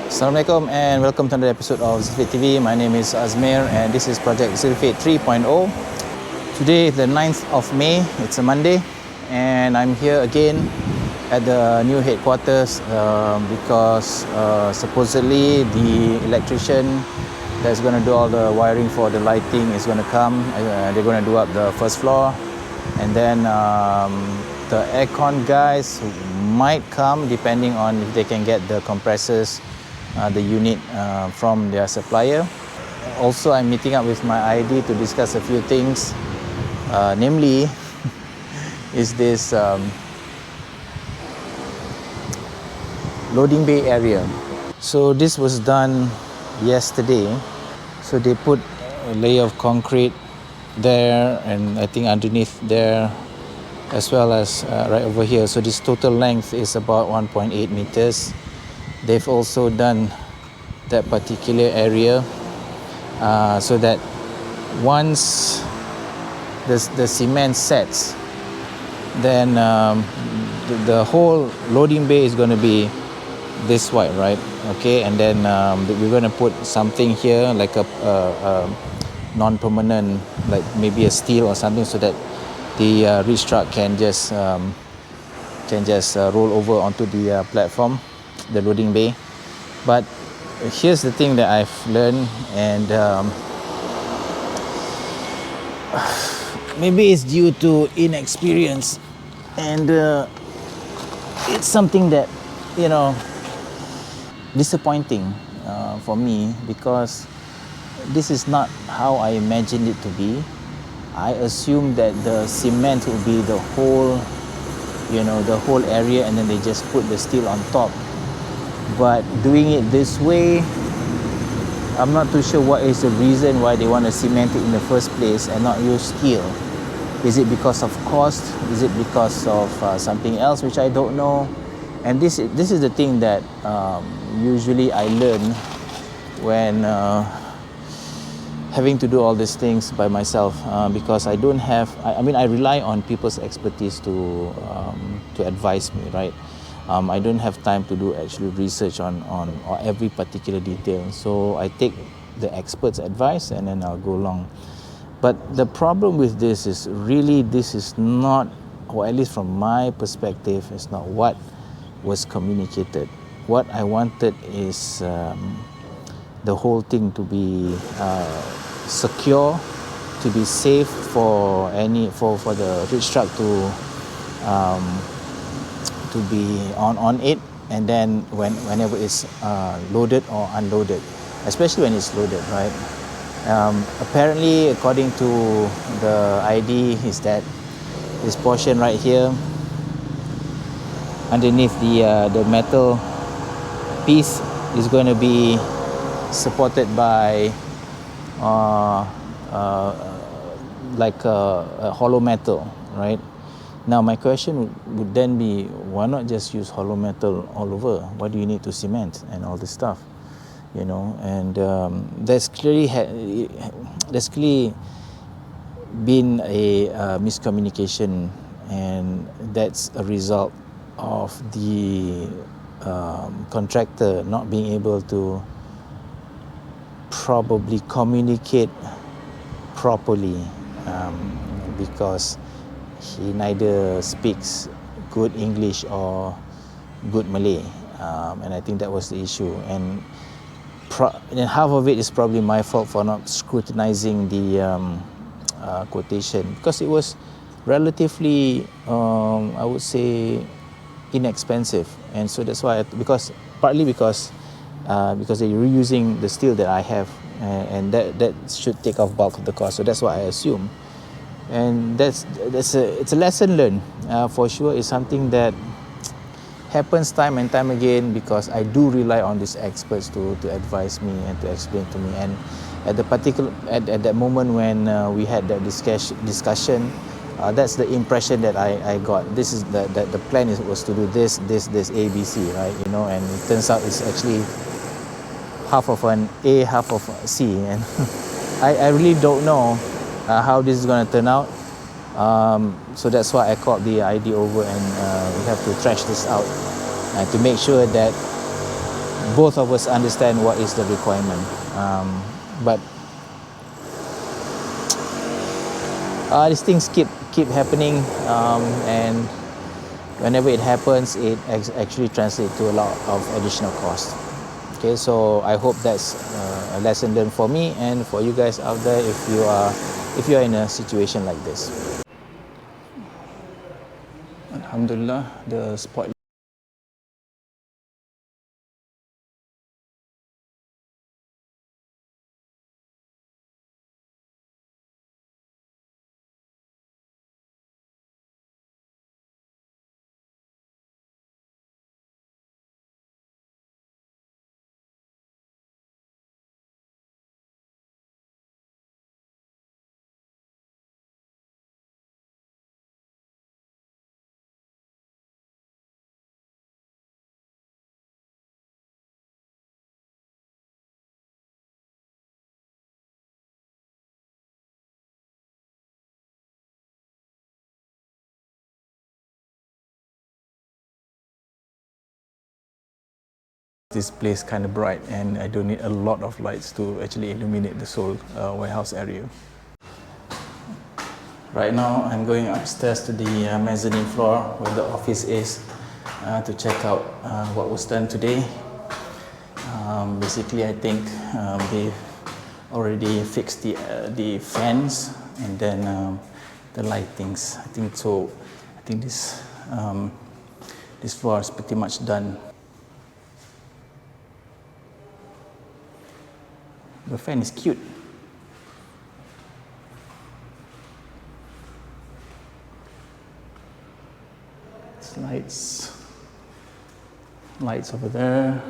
Assalamualaikum and welcome to another episode of Zealfit TV. My name is Azmir and this is Project Zealfit 3.0. Today is the 9th of May, it's a Monday, and I'm here again at the new headquarters because supposedly the electrician that's going to do all the wiring for the lighting is going to come. They're going to do up the first floor, and then the aircon guys might come depending on if they can get the compressors, the unit from their supplier. Also, I'm meeting up with my ID to discuss a few things, namely is this loading bay area. So this was done yesterday. So they put a layer of concrete there, and I think underneath there, as well as right over here. So this total length is about 1.8 meters. They've also done that particular area so that once the cement sets, then the whole loading bay is going to be this wide, right? Okay, and then we're going to put something here like a non-permanent, like maybe a steel or something, so that the reach truck can just roll over onto the platform, the loading bay. But here's the thing that I've learned, and maybe it's due to inexperience, and it's something that, you know, disappointing for me, because this is not how I imagined it to be. I assumed that the cement would be the whole, you know, the whole area, and then they just put the steel on top. But doing it this way, I'm not too sure what is the reason why they want to cement it in the first place and not use steel. Is it because of cost? Is it because of something else which I don't know? And this is the thing that usually I learn when having to do all these things by myself, because I don't have, I mean, I rely on people's expertise to advise me, right? I don't have time to do actually research on every particular detail. So I take the experts' advice and then I'll go along. But the problem with this is really, this is not, or at least from my perspective, it's not what was communicated. What I wanted is the whole thing to be secure, to be safe for the reach truck to be on it, and then whenever it's loaded or unloaded, especially when it's loaded, right? Apparently, according to the ID, is that this portion right here underneath the metal piece is going to be supported by like a hollow metal, right? Now my question would then be, why not just use hollow metal all over? Why do you need to cement and all this stuff, you know? And there's clearly been a miscommunication, and that's a result of the contractor not being able to probably communicate properly, because he neither speaks good English or good Malay, and I think that was the issue. And half of it is probably my fault for not scrutinizing the quotation, because it was relatively, I would say, inexpensive. And so that's why, partly because they're reusing the steel that I have, and that should take off bulk of the cost. So that's what I assume. And it's a lesson learned, for sure. It's something that happens time and time again, because I do rely on these experts to advise me and to explain to me. And at that moment when we had that discussion, that's the impression that I got. This is the plan was to do this A, B, C, right? You know, and it turns out it's actually half of an A, half of a C, and I really don't know how this is going to turn out. So that's why I called the ID over, and we have to thrash this out to make sure that both of us understand what is the requirement. But these things keep happening, and whenever it happens, it actually translates to a lot of additional cost. Okay, so I hope that's a lesson learned for me and for you guys out there if you are in a situation like this. Alhamdulillah, the spot this place kind of bright, and I don't need a lot of lights to actually illuminate the whole warehouse area. Right now I'm going upstairs to the mezzanine floor where the office is to check out what was done today. Basically I think they've already fixed the fans and then the lightings. I think so. I think this floor is pretty much done. The fan is cute. It's lights over there,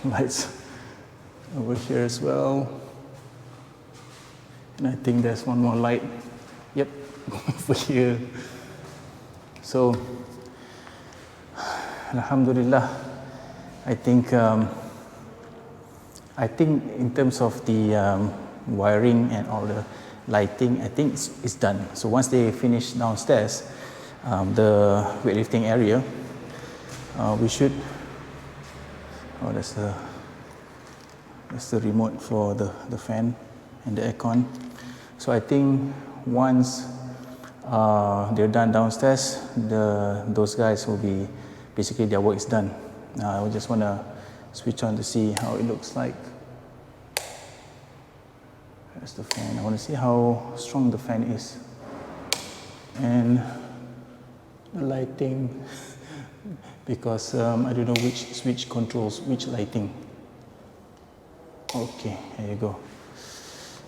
lights over here as well, and I think there's one more light, yep, over here. So Alhamdulillah, I think in terms of the wiring and all the lighting, I think it's done. So once they finish downstairs, the weightlifting area, we should. Oh, that's the remote for the fan and the aircon. So I think once they're done downstairs, those guys will be basically their work is done. I just want to switch on to see how it looks like. There's the fan. I want to see how strong the fan is. And the lighting, because I don't know which switch controls which lighting. Okay, there you go.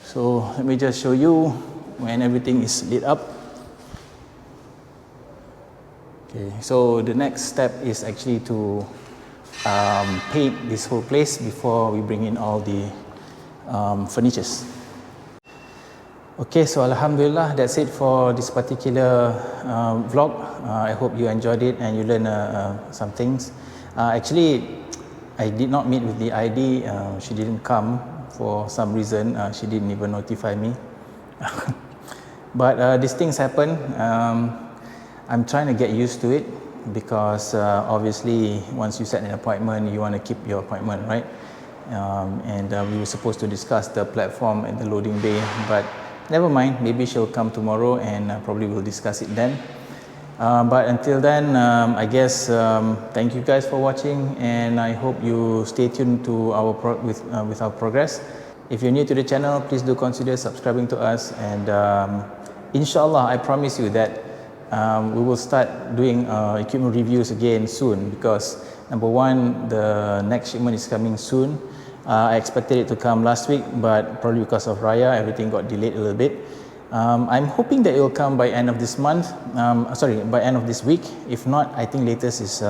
So let me just show you when everything is lit up. Okay, so the next step is actually to paint this whole place before we bring in all the furnitures. Okay, so Alhamdulillah, that's it for this particular vlog. I hope you enjoyed it and you learned some things. Actually, I did not meet with the ID. She didn't come for some reason. She didn't even notify me. But these things happen. I'm trying to get used to it because obviously once you set an appointment, you want to keep your appointment, right? And we were supposed to discuss the platform and the loading bay, but never mind, maybe she'll come tomorrow and probably we'll discuss it then. But until then, I guess thank you guys for watching, and I hope you stay tuned to our with our progress. If you're new to the channel, please do consider subscribing to us, and inshallah, I promise you that we will start doing equipment reviews again soon, because number one, the next shipment is coming soon. I expected it to come last week, but probably because of Raya, everything got delayed a little bit. I'm hoping that it will come by end of this month, by end of this week. If not, I think latest is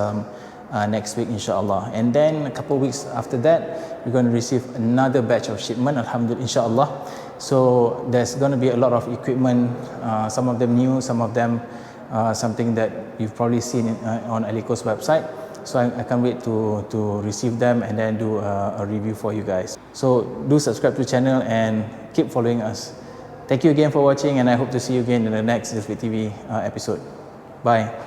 next week, inshallah. And then a couple of weeks after that, we're going to receive another batch of shipment, Alhamdulillah, inshallah. So there's going to be a lot of equipment, some of them new, some of them something that you've probably seen on Alico's website. So I can't wait to receive them and then do a review for you guys. So do subscribe to the channel and keep following us. Thank you again for watching, and I hope to see you again in the next Zealfit TV episode. Bye.